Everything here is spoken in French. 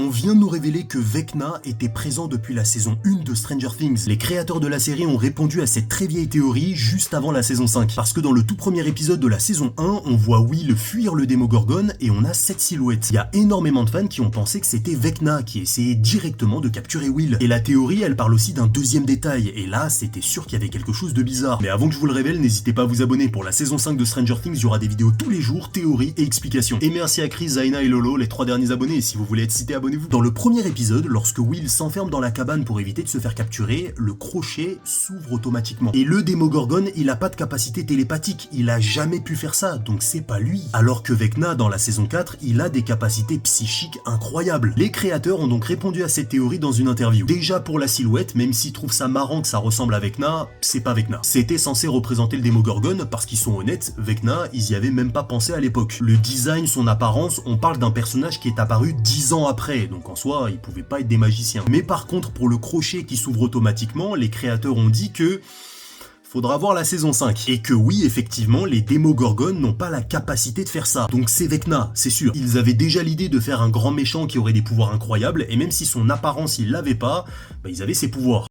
On vient de nous révéler que Vecna était présent depuis la saison 1 de Stranger Things. Les créateurs de la série ont répondu à cette très vieille théorie juste avant la saison 5. Parce que dans le tout premier épisode de la saison 1, on voit Will fuir le Démogorgon et on a cette silhouette. Il y a énormément de fans qui ont pensé que c'était Vecna qui essayait directement de capturer Will. Et la théorie, elle parle aussi d'un deuxième détail. Et là, c'était sûr qu'il y avait quelque chose de bizarre. Mais avant que je vous le révèle, n'hésitez pas à vous abonner. Pour la saison 5 de Stranger Things, il y aura des vidéos tous les jours, théories et explications. Et merci à Chris, Zaina et Lolo, les 3 derniers abonnés. Et si vous voulez être cité, abonnez-vous. Dans le premier épisode, lorsque Will s'enferme dans la cabane pour éviter de se faire capturer, le crochet s'ouvre automatiquement. Et le Démogorgon, il a pas de capacité télépathique, il a jamais pu faire ça, donc c'est pas lui. Alors que Vecna, dans la saison 4, il a des capacités psychiques incroyables. Les créateurs ont donc répondu à cette théorie dans une interview. Déjà pour la silhouette, même s'ils trouvent ça marrant que ça ressemble à Vecna, c'est pas Vecna. C'était censé représenter le Démogorgon, parce qu'ils sont honnêtes, Vecna, ils y avaient même pas pensé à l'époque. Le design, son apparence, on parle d'un personnage qui est apparu 10 ans après, donc en soi, ils pouvaient pas être des magiciens. Mais par contre, pour le crochet qui s'ouvre automatiquement, les créateurs ont dit que faudra voir la saison 5. Et que oui, effectivement, les Démogorgones n'ont pas la capacité de faire ça. Donc c'est Vecna, c'est sûr. Ils avaient déjà l'idée de faire un grand méchant qui aurait des pouvoirs incroyables, et même si son apparence, ils l'avaient pas, ils avaient ses pouvoirs.